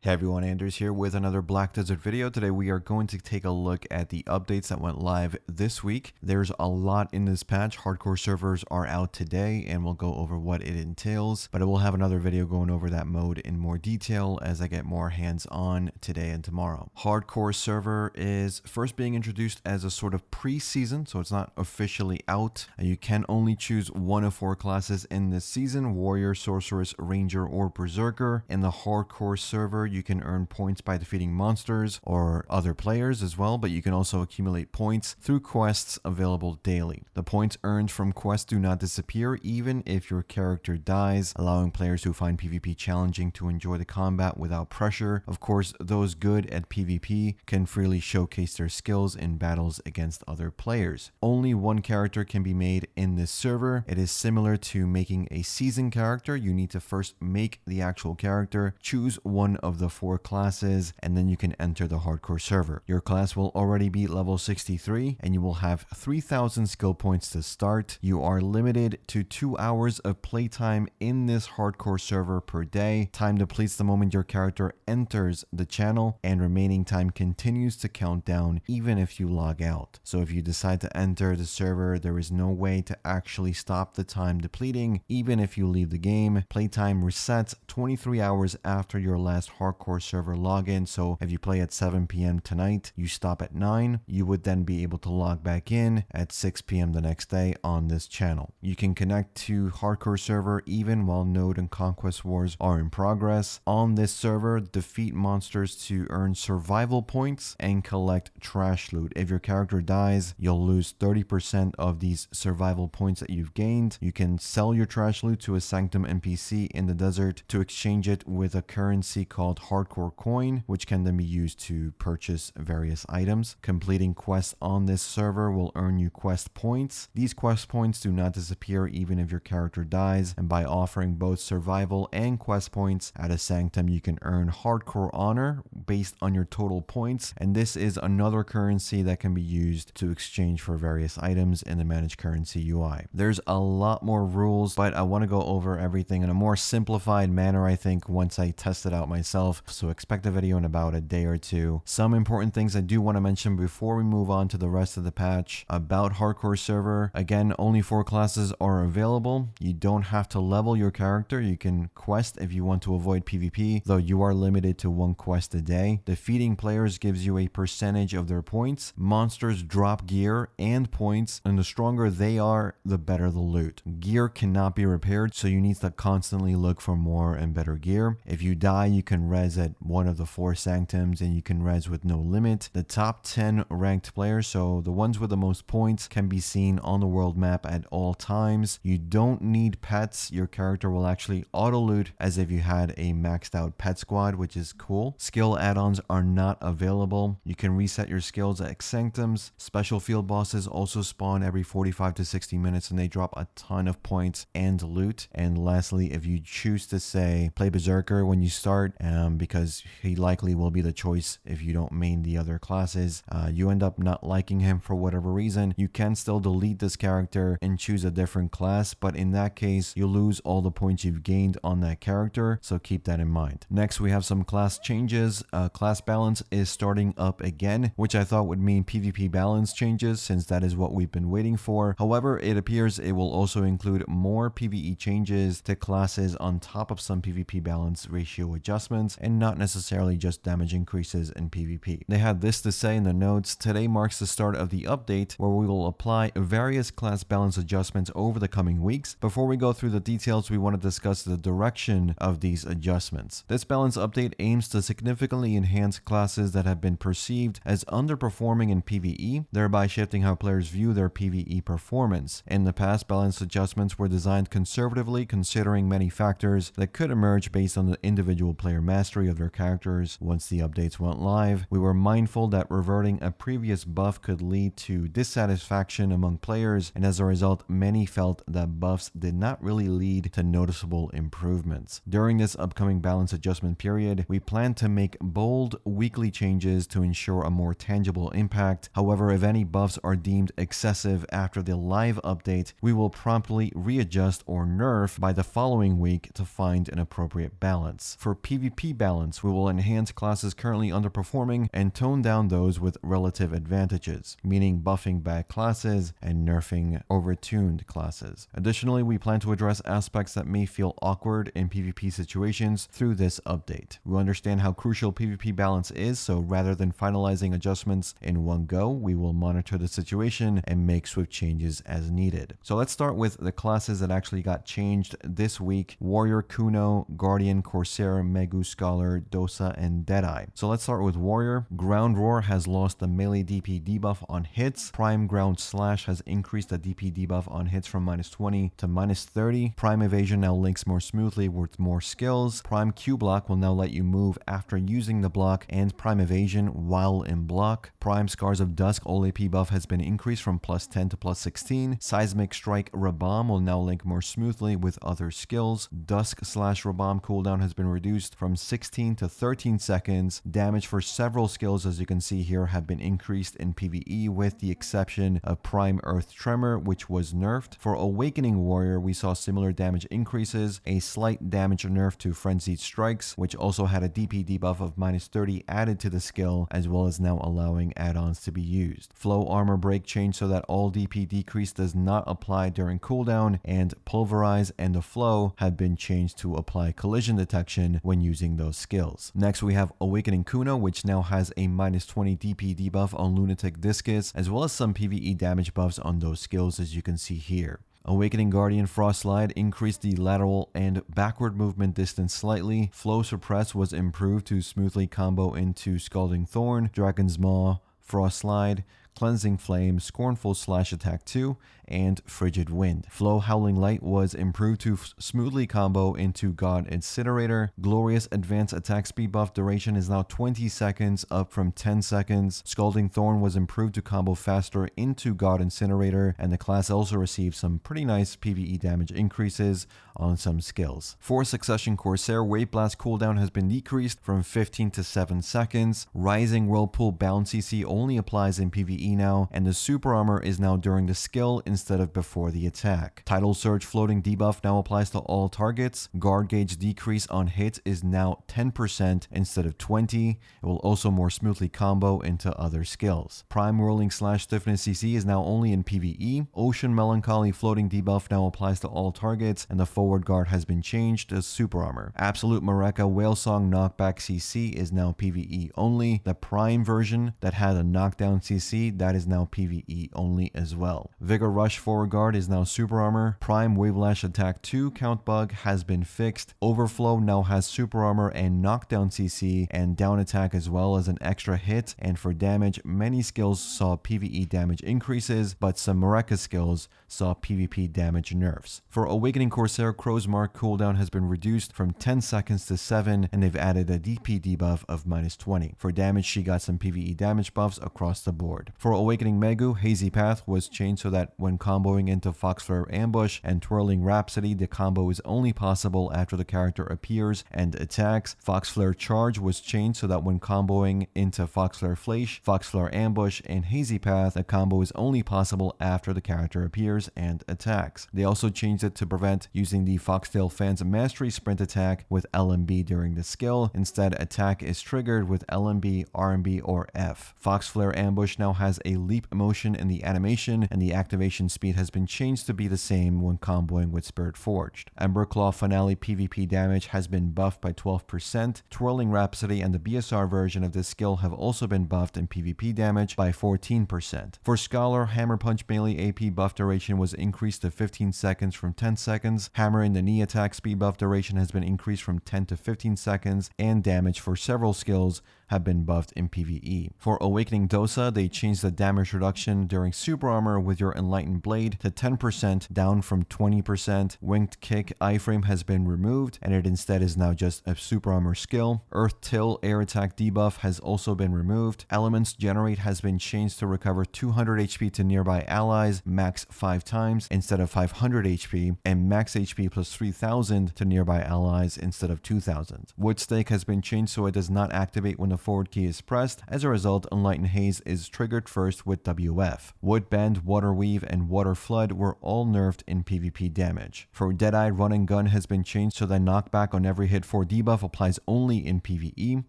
Hey everyone, Anders here with another Black Desert video. Today we are going to take a look at the updates that went live this week. There's a lot in this patch. Hardcore servers are out today and we'll go over what it entails, but I will have another video going over that mode in more detail as I get more hands-on today and tomorrow. Hardcore server is first being introduced as a sort of pre-season, so it's not officially out. You can only choose one of 4 classes in this season: Warrior, Sorceress, Ranger, or Berserker. In the Hardcore server, you can earn points by defeating monsters or other players as well, but you can also accumulate points through quests available daily. The points earned from quests do not disappear even if your character dies, allowing players who find PvP challenging to enjoy the combat without pressure. Of course, those good at PvP can freely showcase their skills in battles against other players. Only one character can be made in this server. It is similar to making a season character. You need to first make the actual character, choose one of the 4 classes, and then you can enter the hardcore server. Your class will already be level 63 and you will have 3,000 skill points to start. You are limited to 2 hours of playtime in this hardcore server per day. Time depletes the moment your character enters the channel, and remaining time continues to count down even if you log out. So if you decide to enter the server, there is no way to actually stop the time depleting even if you leave the game. Playtime resets 23 hours after your last hardcore server login. So if you play at 7 p.m. tonight, you stop at 9, you would then be able to log back in at 6 p.m. the next day on this channel. You can connect to hardcore server even while Node and Conquest Wars are in progress. On this server, defeat monsters to earn survival points and collect trash loot. If your character dies, you'll lose 30% of these survival points that you've gained. You can sell your trash loot to a Sanctum NPC in the desert to exchange it with a currency called hardcore coin, which can then be used to purchase various items. Completing quests on this server will earn you quest points. These quest points do not disappear even if your character dies, and by offering both survival and quest points at a Sanctum, you can earn hardcore honor based on your total points, and this is another currency that can be used to exchange for various items in the managed currency UI. There's a lot more rules, but I want to go over everything in a more simplified manner, I think, once I test it out myself. So expect a video in about a day or two. Some important things I do want to mention before we move on to the rest of the patch about hardcore server. Again, only 4 classes are available. You don't have to level your character. You can quest if you want to avoid PvP, though you are limited to 1 quest a day. Defeating players gives you a percentage of their points. Monsters drop gear and points, and the stronger they are, the better the loot. Gear cannot be repaired, so you need to constantly look for more and better gear. If you die, you can res at one of the 4 Sanctums, and you can res with no limit. The top 10 ranked players, so the ones with the most points, can be seen on the world map at all times. You don't need pets. Your character will actually auto loot as if you had a maxed out pet squad, which is cool. Skill add-ons are not available. You can reset your skills at Sanctums. Special field bosses also spawn every 45 to 60 minutes, and they drop a ton of points and loot. And lastly, if you choose to say play Berserker when you start, because he likely will be the choice if you don't main the other classes, you end up not liking him for whatever reason, you can still delete this character and choose a different class, but in that case you lose all the points you've gained on that character, so keep that in mind. Next, we have some class changes. Class balance is starting up again, which I thought would mean PvP balance changes, since that is what we've been waiting for. However, it appears it will also include more PvE changes to classes on top of some PvP balance ratio adjustments, and not necessarily just damage increases in PvP. They had this to say in the notes: today marks the start of the update where we will apply various class balance adjustments over the coming weeks. Before we go through the details, we want to discuss the direction of these adjustments. This balance update aims to significantly enhance classes that have been perceived as underperforming in PvE, thereby shifting how players view their PvE performance. In the past, balance adjustments were designed conservatively, considering many factors that could emerge based on the individual player mastery of their characters. Once the updates went live, we were mindful that reverting a previous buff could lead to dissatisfaction among players, and as a result, many felt that buffs did not really lead to noticeable improvements. During this upcoming balance adjustment period, we plan to make bold weekly changes to ensure a more tangible impact. However, if any buffs are deemed excessive after the live update, we will promptly readjust or nerf by the following week to find an appropriate balance. For PvP PvP balance. We will enhance classes currently underperforming and tone down those with relative advantages, meaning buffing bad classes and nerfing overtuned classes. Additionally, we plan to address aspects that may feel awkward in PvP situations through this update. We understand how crucial PvP balance is, so rather than finalizing adjustments in one go, we will monitor the situation and make swift changes as needed. So let's start with the classes that actually got changed this week: Warrior, Kuno, Guardian, Corsair, Maegu, Scholar, Dosa, and Deadeye. So let's start with Warrior. Ground Roar has lost the melee DP debuff on hits. Prime Ground Slash has increased the DP debuff on hits from -20 to -30. Prime Evasion now links more smoothly with more skills. Prime Q Block will now let you move after using the block and Prime Evasion while in block. Prime Scars of Dusk all AP buff has been increased from +10 to +16. Seismic Strike Rabam will now link more smoothly with other skills. Dusk/Rabam cooldown has been reduced from 16 to 13 seconds. Damage for several skills, as you can see here, have been increased in PvE with the exception of Prime Earth Tremor, which was nerfed. For Awakening Warrior, we saw similar damage increases, a slight damage nerf to Frenzied Strikes, which also had a DP debuff of -30 added to the skill, as well as now allowing add-ons to be used. Flow Armor Break changed so that all DP decrease does not apply during cooldown, and Pulverize and the Flow have been changed to apply collision detection when using those skills. Next, we have Awakening Kuno, which now has a -20 DP debuff on Lunatic Discus, as well as some PvE damage buffs on those skills, as you can see here. Awakening Guardian Frost Slide increased the lateral and backward movement distance slightly. Flow Suppress was improved to smoothly combo into Scalding Thorn, Dragon's Maw, Frost Slide, Cleansing Flame, Scornful Slash Attack 2, and Frigid Wind. Flow Howling Light was improved to smoothly combo into God Incinerator. Glorious Advanced Attack Speed buff duration is now 20 seconds, up from 10 seconds. Scalding Thorn was improved to combo faster into God Incinerator, and the class also received some pretty nice PvE damage increases on some skills. For Succession Corsair, Wave Blast cooldown has been decreased from 15 to 7 seconds. Rising Whirlpool Bound CC only applies in PvE now, and the Super Armor is now during the skill instead of before the attack. Tidal Surge floating debuff now applies to all targets. Guard gauge decrease on hits is now 10% instead of 20. It will also more smoothly combo into other skills. Prime Whirling Slash Stiffness CC is now only in PvE. Ocean Melancholy floating debuff now applies to all targets, and the forward guard has been changed to Super Armor. Absolute Mareka Whale Song Knockback CC is now PvE only. The Prime version that had a knockdown CC, that is now PvE only as well. Vigor Rush forward guard is now Super Armor. Prime Wavelash Attack 2 count bug has been fixed. Overflow now has Super Armor and knockdown CC and down attack as well as an extra hit, and for damage, many skills saw PvE damage increases, but some Mareka skills saw PvP damage nerfs. For Awakening Corsair, Crow's Mark cooldown has been reduced from 10 seconds to 7, and they've added a DP debuff of -20. For damage, she got some PvE damage buffs across the board. For Awakening Maegu, Hazy Path was changed so that when comboing into Foxflare Ambush and Twirling Rhapsody, the combo is only possible after the character appears and attacks. Foxflare Charge was changed so that when comboing into Foxflare Flash, Foxflare Ambush, and Hazy Path, the combo is only possible after the character appears and attacks. They also changed it to prevent using the Foxtail Fan's Mastery Sprint attack with LMB during the skill. Instead, attack is triggered with LMB, RMB, or F. Foxflare Ambush now has a leap motion in the animation, and the activation speed has been changed to be the same when comboing with Spirit Forged. Emberclaw Finale PvP damage has been buffed by 12%. Twirling Rhapsody and the BSR version of this skill have also been buffed in PvP damage by 14%. For Scholar, Hammer Punch melee AP buff duration was increased to 15 seconds from 10 seconds. Hammer in the knee attack speed buff duration has been increased from 10 to 15 seconds, and damage for several skills have been buffed in PvE. For Awakening Dosa, they changed the damage reduction during Super Armor with your Enlightened Blade to 10%, down from 20%. Winged Kick iframe has been removed, and it instead is now just a Super Armor skill. Earth Till air attack debuff has also been removed. Elements Generate has been changed to recover 200 HP to nearby allies, max 5 times instead of 500 HP, and max HP plus 3000 to nearby allies instead of 2000. Wood Stake has been changed so it does not activate when the forward key is pressed. As a result, Enlightened Haze is triggered first with WF. Wood Bend, Water Weave, and Water Flood were all nerfed in PvP damage. For Deadeye, Run and Gun has been changed so that knockback on every hit 4 debuff applies only in PvE.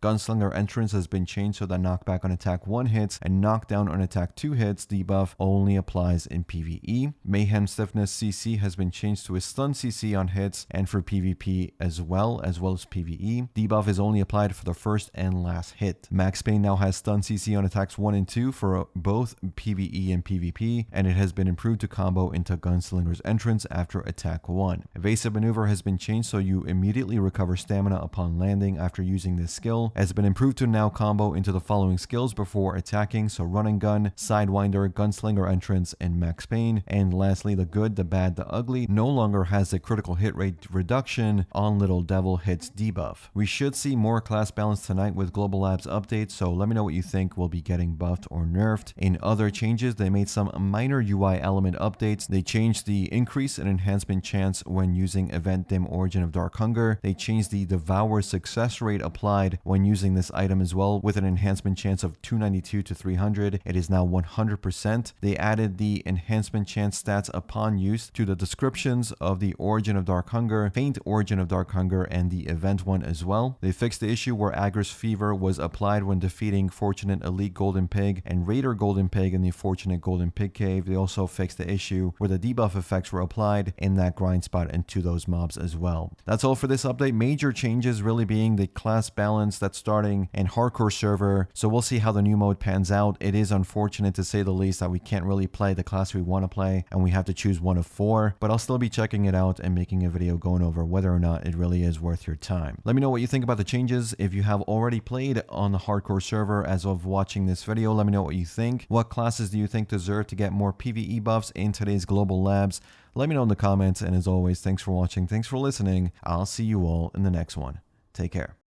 Gunslinger Entrance has been changed so that knockback on attack 1 hits and knockdown on attack 2 hits debuff only applies in PvE. Mayhem Stiffness CC has been changed to a stun CC on hits and for PvP as well as PvE. Debuff is only applied for the first and last hit. Max Payne now has stun CC on attacks 1 and 2 for both PvE and PvP, and it has been improved to combo into Gunslinger's Entrance after attack 1. Evasive Maneuver has been changed so you immediately recover stamina upon landing after using this skill. It has been improved to now combo into the following skills before attacking, so Run and Gun, Sidewinder, Gunslinger Entrance, and Max Payne. And lastly, the Good, the Bad, the Ugly no longer has a critical hit rate reduction on Little Devil hits debuff. We should see more class balance tonight with Global Labs updates, so let me know what you think will be getting buffed or nerfed. In other changes, they made some minor UI element updates. They changed the increase in enhancement chance when using Event Dim Origin of Dark Hunger. They changed the Devour success rate applied when using this item as well, with an enhancement chance of 292 to 300. It is now 100%. They added the enhancement chance stats upon use to the descriptions of the Origin of Dark Hunger, Faint Origin of Dark Hunger, and the event one as well. They fixed the issue where Agris Fever was applied when defeating Fortunate Elite Golden Pig and Raider Golden Pig in the Fortunate Golden Pig Cave. They also fixed the issue where the debuff effects were applied in that grind spot and to those mobs as well. That's all for this update. Major changes really being the class balance that's starting in Hardcore server, so we'll see how the new mode pans out. It is unfortunate to say the least that we can't really play the class we want to play and we have to choose one of 4, but I'll still be checking it out and making a video going over whether or not it really is worth your time. Let me know what you think about the changes. If you have already played on the Hardcore server as of watching this video, let me know what you think. What classes do you think deserve to get more PvE buffs in today's Global Labs? Let me know in the comments, and as always, thanks for watching, thanks for listening. I'll see you all in the next one. Take care.